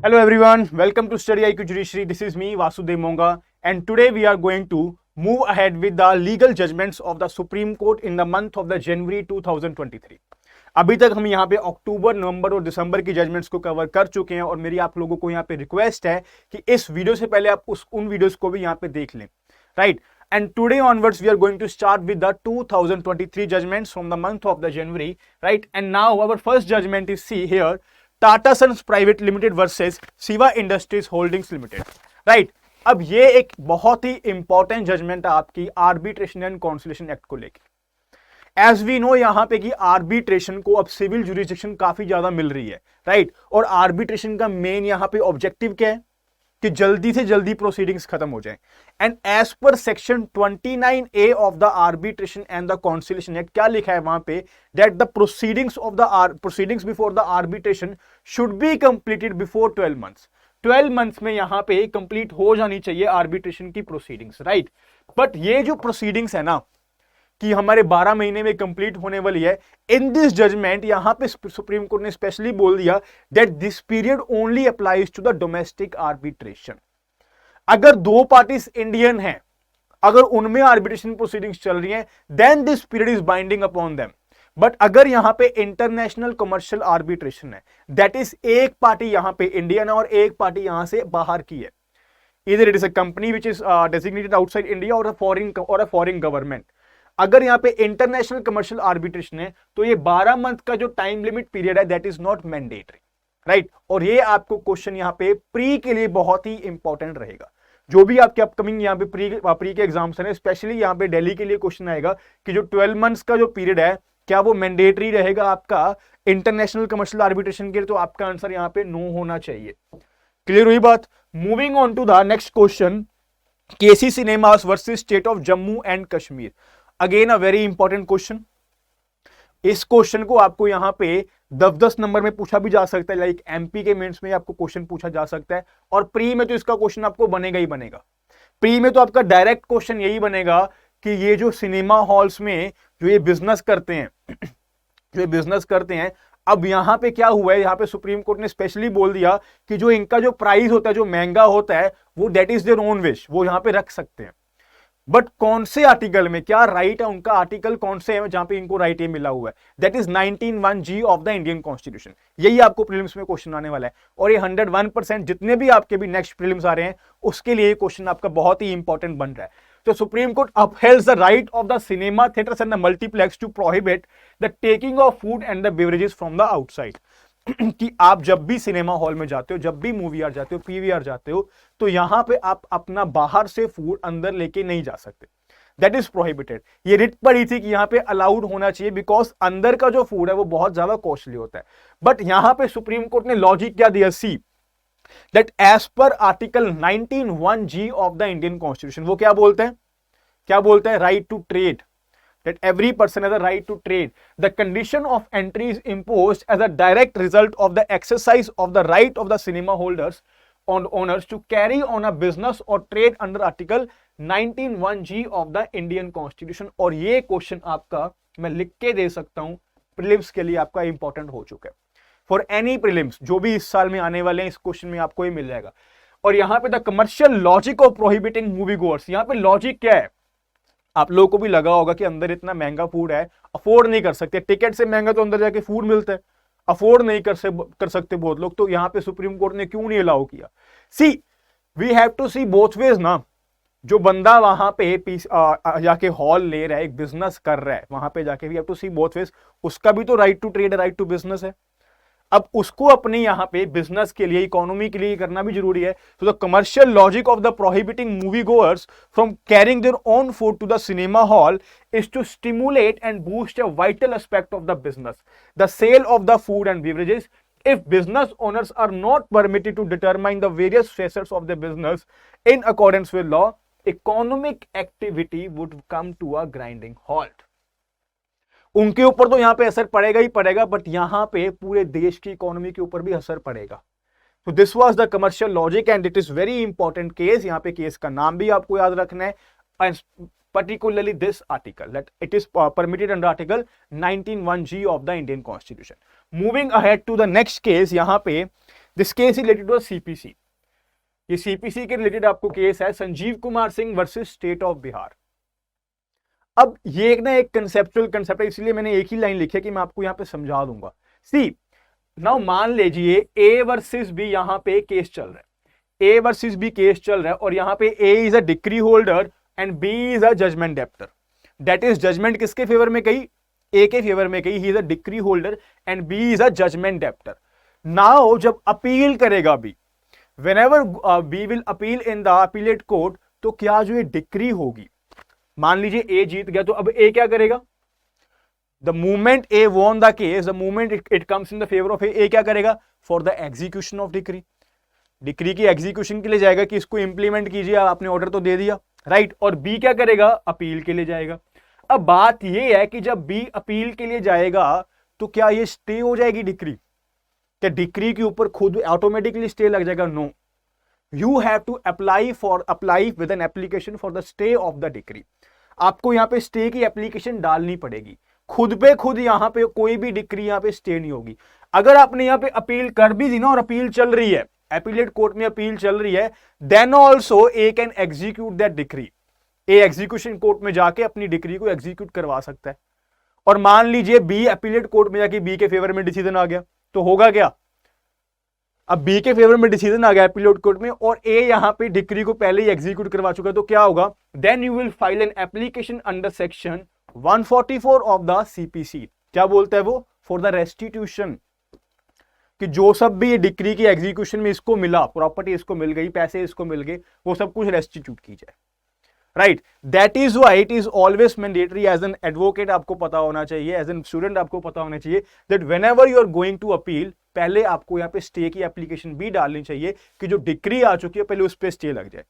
Hello everyone, welcome to Study IQ Judiciary. This is me Vasudev Monga, and today we are going to move ahead with the legal judgments of the Supreme Court in the month of the January 2023. अभी तक हम यहाँ पे अक्टूबर, नवंबर और दिसंबर की judgements को cover कर चुके हैं और मेरी आप लोगों को यहाँ पे रिक्वेस्ट है कि इस वीडियो से पहले आप उन वीडियोस को भी यहाँ पे देख लें, right? And today onwards we are going to start with the 2023 judgments from the month of the January, right? And now our first judgment is see here, Tata Sons Private Limited versus Shiva Industries Holdings Limited, right? अब ये एक बहुत ही important judgement है आपकी arbitration and conciliation act को लेके। As we know यहाँ पे कि आर्बिट्रेशन को अब सिविल जुरिस्डिक्शन काफी ज्यादा मिल रही है, राइट? और आर्बिट्रेशन का मेन यहाँ पे ऑब्जेक्टिव क्या है कि जल्दी से जल्दी प्रोसीडिंग्स खत्म हो जाए। And as per section 29A of the arbitration and the conciliation act क्या लिखा है वहां पे, that the proceedings before the arbitration should be completed before 12 months. 12 months में यहां पे कंप्लीट हो जानी चाहिए आर्बिट्रेशन की प्रोसीडिंग्स, राइट? बट ये जो प्रोसीडिंग्स है ना कि हमारे 12 महीने में कंप्लीट होने वाली है, इन दिस जजमेंट यहां पे सुप्रीम कोर्ट ने स्पेशली बोल दिया that this period only applies to the domestic arbitration. अगर दो पार्टीज इंडियन हैं, अगर उनमें आर्बिट्रेशन प्रोसीडिंग्स चल रही हैं, then this period is binding upon them. But अगर यहां पे इंटरनेशनल कमर्शियल आर्बिट्रेशन है, दैट इज एक पार्टी यहां पे इंडियन है और एक पार्टी यहां से बाहर की है, इधर it is a company which is designated outside India और अ फॉरेन गवर्नमेंट। अगर यहां पे इंटरनेशनल कमर्शियल आर्बिट्रेशन है तो ये 12 मंथ का जो टाइम लिमिट पीरियड है that is not mandatory, right? और ये आपको क्वेश्चन यहां पे प्री के लिए बहुत ही इंपॉर्टेंट रहेगा। जो भी आपके अपकमिंग यहां पे प्री के एग्जाम्स हैं, स्पेशली यहां पे दिल्ली के लिए क्वेश्चन आएगा कि जो 12 मंथ्स का जो पीरियड है क्या वो मैंडेटरी रहेगा आपका इंटरनेशनल कमर्शियल आर्बिट्रेशन के लिए, तो आपका आंसर यहां पे नो होना चाहिए। क्लियर हुई बात? Moving on to the next question, KC cinemas versus state of Jammu and Kashmir. Again a very important question. इस क्वेश्चन को आपको यहां पे 10-10 नंबर में पूछा भी जा सकता है, लाइक एमपी के मेंस में आपको क्वेश्चन पूछा जा सकता है, और प्री में तो इसका क्वेश्चन आपको बनेगा ही बनेगा। प्री में तो आपका डायरेक्ट क्वेश्चन यही बनेगा कि ये जो सिनेमा हॉल्स में जो ये बिजनेस करते हैं अब यहां पे क्या हुआ है, यहां पे सुप्रीम कोर्ट ने स्पेशली बोल दिया कि जो इनका जो प्राइस होता है, जो महंगा होता है, वो that is their own wish, वो यहां पे रख सकते हैं। बट कौन से आर्टिकल में क्या राइट है उनका, आर्टिकल कौन से है जहां पे इनको राइट ये मिला हुआ है, that is 19(1)(g) of the Indian constitution. यही आपको प्रीलिम्स में क्वेश्चन आने वाला है, और ये 101% जितने भी आपके भी नेक्स्ट प्रीलिम्स आ रहे हैं उसके लिए क्वेश्चन आपका बहुत ही इंपॉर्टेंट बन रहा है। तो Supreme Court upholds the right of the cinema theatres and the multiplex to prohibit the taking of food and the beverages from the outside. कि आप जब भी सिनेमा हॉल में जाते हो, जब भी मूवी आर जाते हो, पीवीआर जाते हो, तो यहां पे आप अपना बाहर से फूड अंदर लेके नहीं जा सकते, दैट इज प्रोहिबिटेड। ये रिट पड़ी थी कि यहां पे अलाउड होना चाहिए बिकॉज अंदर का जो फूड है वो बहुत ज्यादा कॉस्टली होता है। बट यहां पे सुप्रीम कोर्ट ने लॉजिक क्या दिया, see that as per article 19(1)(g) of the Indian constitution, वो क्या बोलते हैं, right to trade, that every person has a right to trade. The condition of entry is imposed as a direct result of the exercise of the right of the cinema holders on owners to carry on a business or trade under article 19(1)(g) of the Indian Constitution। और ये question आपका मैं लिख के दे सकता हूं, prelims के लिए आपका इंपॉर्टेंट हो चुका है। फॉर एनी प्रीलिम्स जो भी इस साल में आने वाले हैं, इस क्वेश्चन में आपको ये मिल जाएगा। और यहां पे the commercial logic of prohibiting movie goers, यहां पे लॉजिक क्या है, आप लोगों को भी लगा होगा कि अंदर इतना महंगा फूड है, अफोर्ड नहीं कर सकते, टिकट से महंगा तो अंदर जाके फूड मिलता है, अफोर्ड नहीं कर सकते बहुत लोग, तो यहां पे सुप्रीम कोर्ट ने क्यों नहीं अलाउ किया। See we have to see both ways ना। जो बंदा वहां पे जाके हॉल ले रहा है, एक बिजनेस कर रहा है, वहां पे जाके we have to see both ways, उसका भी तो right to trade, right to business है। अब उसको अपने यहां पे बिजनेस के लिए, इकोनॉमी के लिए करना भी जरूरी है। तो the commercial logic of the prohibiting movie goers from carrying their own food to the cinema hall is to stimulate and boost a vital aspect of the business, the sale of the food and beverages. If business owners are not permitted to determine the various facets of their business in accordance with law, economic activity would come to a grinding halt। उनके ऊपर तो यहां पे असर पड़ेगा ही पड़ेगा, but यहां पे पूरे देश की इकोनॉमी के ऊपर भी असर पड़ेगा। तो this was the commercial logic and it is very important case. यहां पे केस का नाम भी आपको याद रखना है, particularly this article, that it is permitted under article 19(1)(g) of the Indian Constitution। Moving ahead to the next case, यहाँ पे this case is related to CPC. ये सीपीसी के रिलेटेड आपको केस है, Sanjeev Kumar Singh versus state of Bihar. अब ये एक कंसेप्चुअल कंसेप्ट है, इसलिए मैंने एक ही लाइन लिखी है कि मैं आपको यहां पे समझा दूंगा। सी नाउ मान लीजिए ए वर्सेस बी यहां पे केस चल रहा है, ए वर्सेस बी केस चल रहा है और यहां पे A is a decree holder and B is a judgement debtor. That is judgement किसके फेवर में गई? ए के फेवर में गई। He is a decree holder and B is a judgement debtor. Now जब अपील करेगा B, whenever B will appeal in the appellate court, तो क्या जो ये डिक्री होगी, मान लीजिए ए जीत गया, तो अब ए क्या करेगा? The movement A won the case, the movement it comes in the favour of A क्या करेगा? For the execution of decree, decree की एग्जीक्यूशन के लिए जाएगा कि इसको इंप्लीमेंट कीजिए, आपने ऑर्डर तो दे दिया, राइट। और बी क्या करेगा? अपील के लिए जाएगा। अब बात यह है कि जब बी अपील के लिए जाएगा तो क्या ये स्टे हो जाएगी डिक्री? क्या डिक्री के ऊपर खुद ऑटोमेटिकली स्टे लग जाएगा? No, you have to apply with an application for the stay of the decree. आपको यहां पे स्टे की एप्लीकेशन डालनी पड़ेगी। खुद पे खुद यहां पे कोई भी डिक्री यहां पे स्टे नहीं होगी। अगर आपने यहां पे अपील कर भी दी ना और अपील चल रही है, एपीलेट कोर्ट में अपील चल रही है, then also A can execute that decree. A execution court में जाके अपनी डिक्री को एग्जीक्यूट करवा सकता है। और मान लीजिए बी अपीलेट कोर्ट में जाके बी के फेवर में डिसीजन आ गया, तो होगा क्या? अब बी के फेवर में डिसीजन आ गया अपीलेट कोर्ट में और ए यहां पे डिक्री को पहले ही एग्जीक्यूट करवा चुका है, तो क्या होगा? Then you will file an application under section 144 of the CPC. क्या बोलता है वो? फॉर द रेस्टिट्यूशन, कि जो सब भी ये डिक्री की एग्जीक्यूशन में इसको मिला, प्रॉपर्टी इसको मिल गई, पैसे इसको मिल गए, वो सब कुछ रेस्टिट्यूट की जाए, right. That is why it is always mandatory as an advocate, आपको पता होना चाहिए, एज एन स्टूडेंट आपको पता होना चाहिए that whenever you are going to appeal, पहले आपको यहाँ पे स्टे की एप्लीकेशन भी डालनी चाहिए कि जो डिक्री आ चुकी है पहले उस पर स्टे लग जाए,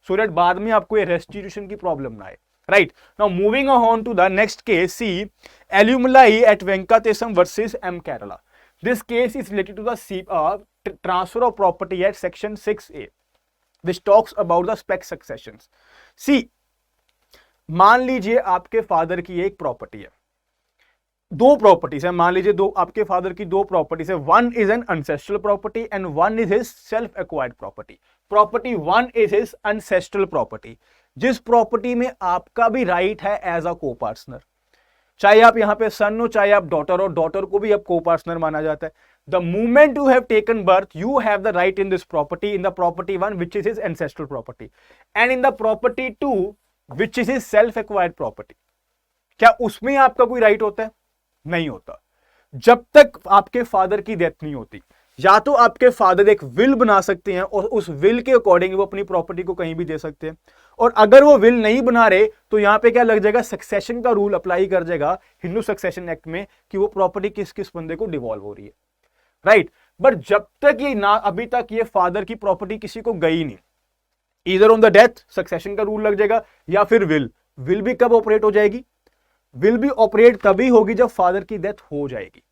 सो दैट बाद में आपको ये रेस्टिट्यूशन की प्रॉब्लम ना आए, right. Now moving on to the next case, C Elumalai at Venkatesam versus M Kerala. This case is related to the transfer of property at section 6A which talks about the spec successions. See, मान लीजिए आपके father की एक property है, दो properties है, मान लीजिए दो आपके फादर की दो प्रॉपर्टीज है, one is an ancestral property and one is his self acquired property. Property one is his ancestral property, जिस प्रॉपर्टी में आपका भी राइट है एज अ को पार्टनर, चाहे आप यहां पे सन हो चाहे आप डॉटर हो, डॉटर को भी अब को पार्टनर माना जाता है। The moment you have taken birth, you have the right in this property, in the property 1, which is his ancestral property, and in the property 2, which is his self-acquired property. क्या उसमें आपका कोई right होता है? नहीं होता, जब तक आपके फादर की डेथ नहीं होती। या तो आपके फादर एक विल बना सकते हैं और उस विल के अकॉर्डिंग वो अपनी प्रॉपर्टी को कहीं भी दे सकते हैं, और अगर वो विल नहीं बना रहे तो यहां पे क्या लग जाएगा? सक्सेशन का रूल अप्लाई कर जाएगा हिंदू सक्सेशन एक्ट में कि वो प्रॉपर्टी किस किस बंदे को डिवॉल्व हो रही है, राइट। बट जब तक ये ना, अभी तक ये फादर की प्रॉपर्टी किसी को गई नहीं, इधर ऑन द डेथ सक्सेशन का रूल लग जाएगा, या फिर विल भी कब ऑपरेट हो जाएगी? विल भी ऑपरेट तभी होगी जब फादर की डेथ हो जाएगी।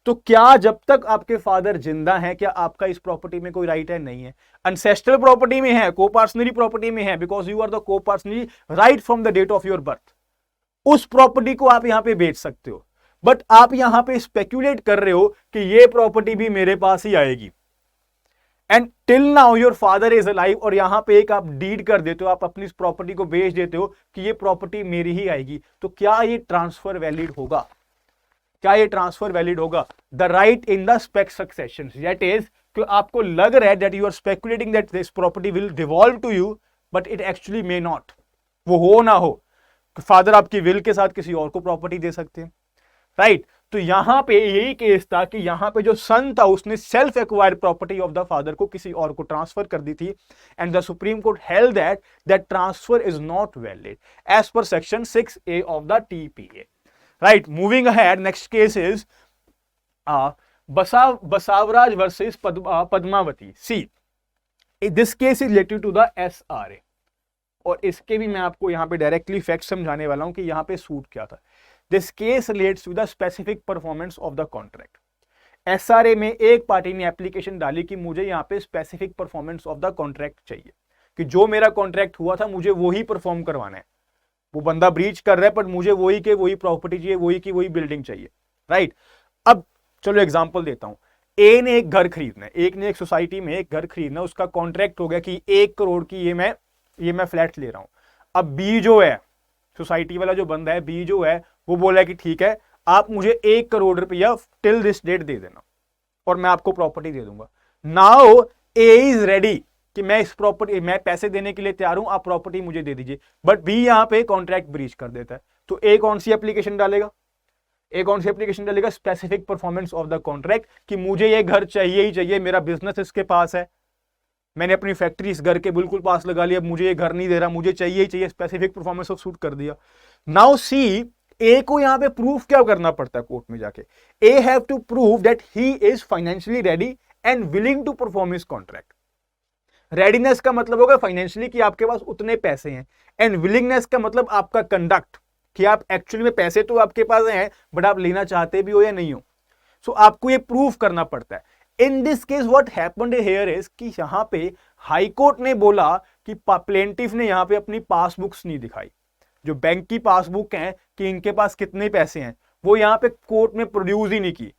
तो क्या जब तक आपके फादर जिंदा हैं क्या आपका इस प्रॉपर्टी में कोई राइट है? नहीं है। अनसेस्ट्रल प्रॉपर्टी में है, कोपार्सनरी प्रॉपर्टी में है, because you are the coparcenary right from the date of your birth. उस प्रॉपर्टी को आप यहां पे बेच सकते हो, बट आप यहां पे स्पेक्यूलेट कर रहे हो कि ये प्रॉपर्टी भी मेरे पास ही आएगी, and till now your father is alive, और यहां पे एक आप डीड कर देते हो, आप अपनी इस प्रॉपर्टी को बेच देते हो कि ये प्रॉपर्टी मेरी ही आएगी, तो क्या ये ट्रांसफर वैलिड होगा? क्या ये ट्रांसफर वैलिड होगा? The right in the spec succession, that is कि आपको लग रहा है that you are speculating that this property will devolve to you, but it actually may not, वो हो ना हो, फादर आपकी विल के साथ किसी और को प्रॉपर्टी दे सकते हैं, राइट। तो यहां पे यही केस था कि यहां पे जो सन था उसने self acquired property of the father को किसी और को ट्रांसफर कर दी थी, and the Supreme Court held that transfer is not valid as per section 6A of the TPA, right. Moving ahead, next case is Basavaraj versus Padmavati. See, this case is related to the SRA, और इसके भी मैं आपको यहां पे directly fact समझाने वाला हूं कि यहां पे सूट क्या था। This case relates to the specific performance of the contract. SRA में एक पार्टी ने एप्लीकेशन डाली कि मुझे यहाँ पे specific performance of the contract चाहिए, कि जो मेरा कॉन्ट्रैक्ट हुआ था मुझे वही परफॉर्म करवाना है। वो बंदा ब्रीच कर रहा है बट मुझे वही के वही प्रॉपर्टी चाहिए, वही की वही बिल्डिंग चाहिए, राइट। अब चलो एग्जांपल देता हूं। ए ने एक घर खरीदना है, एक ने एक सोसाइटी में एक घर खरीदना, उसका कॉन्ट्रैक्ट हो गया कि 1 करोड़ की ये मैं फ्लैट ले रहा हूं। अब बी जो है, सोसाइटी वाला जो बंदा है, बी जो है वो बोला कि ठीक है आप मुझे 1 करोड़ रुपया टिल दिस डेट दे देना और मैं आपको प्रॉपर्टी दे दूंगा। नाउ ए इज रेडी कि मैं इस प्रॉपर्टी, मैं पैसे देने के लिए तैयार हूं, आप प्रॉपर्टी मुझे दे दीजिए, बट बी यहां पे कॉन्ट्रैक्ट ब्रीच कर देता है। तो ए कौन सी एप्लीकेशन डालेगा? ए कौन सी एप्लीकेशन डालेगा? Specific performance of the contract, कि मुझे ये घर चाहिए ही चाहिए, मेरा बिजनेस इसके पास है, मैंने अपनी फैक्ट्री इस घर के बिल्कुल पास लगा लिया, मुझे ये घर नहीं दे रहा, मुझे चाहिए ही चाहिए, स्पेसिफिक परफॉर्मेंस ऑफ सूट कर दिया। नाउ सी, ए को यहां पे प्रूफ क्या करना पड़ता है कोर्ट में जाके? A have to prove that he is financially ready and willing to perform his contract. Readiness का मतलब होगा फाइनेंशियली कि आपके पास उतने पैसे हैं, एंड विलिंगनेस का मतलब आपका कंडक्ट, कि आप एक्चुअली में पैसे तो आपके पास हैं बट आप लेना चाहते भी हो या नहीं हो। सो आपको ये प्रूफ करना पड़ता है। In this case what happened here is कि यहां पे हाई कोर्ट ने बोला कि प्लेंटिफ ने यहां पे अपनी पासबुक्स नहीं दिखाई, जो बैंक की पासबुक है कि इनके पास कितने पैसे हैं, वो यहां पे कोर्ट में प्रोड्यूस ही नहीं की,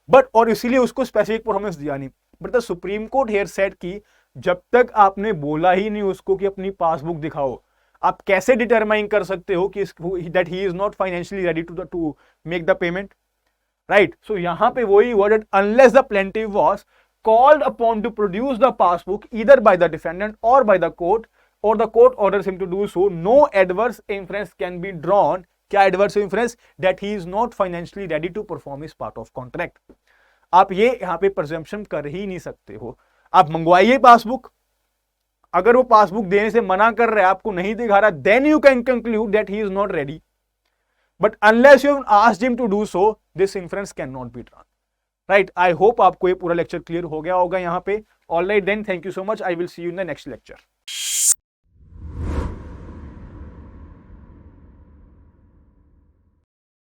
बट और इसीलिए उसको स्पेसिफिक परफॉर्मेंस दिया नहीं। But the Supreme court here said कि जब तक आपने बोला ही नहीं उसको कि अपनी पासबुक दिखाओ, आप कैसे डिटरमाइन कर सकते हो कि that he is not financially ready to make the payment, right? So यहां पे वही word, unless the plaintiff was called upon to produce the passbook either by the defendant और बाय द कोर्ट, और the court orders him to do so, no adverse inference can be drawn. क्या adverse inference? That he is not financially ready to perform his part of contract. आप ये यहां पे presumption कर ही नहीं सकते हो। आप मंगवाइए पासबुक, अगर वो पासबुक देने से मना कर रहा है, आपको नहीं दिखा रहा, then you can conclude that he is not ready, but unless you asked him to do so, this inference can not be drawn, right? I hope आपको ये पूरा लेक्चर क्लियर हो गया होगा यहां पे। Alright then, thank you so much, I will see you in the next lecture.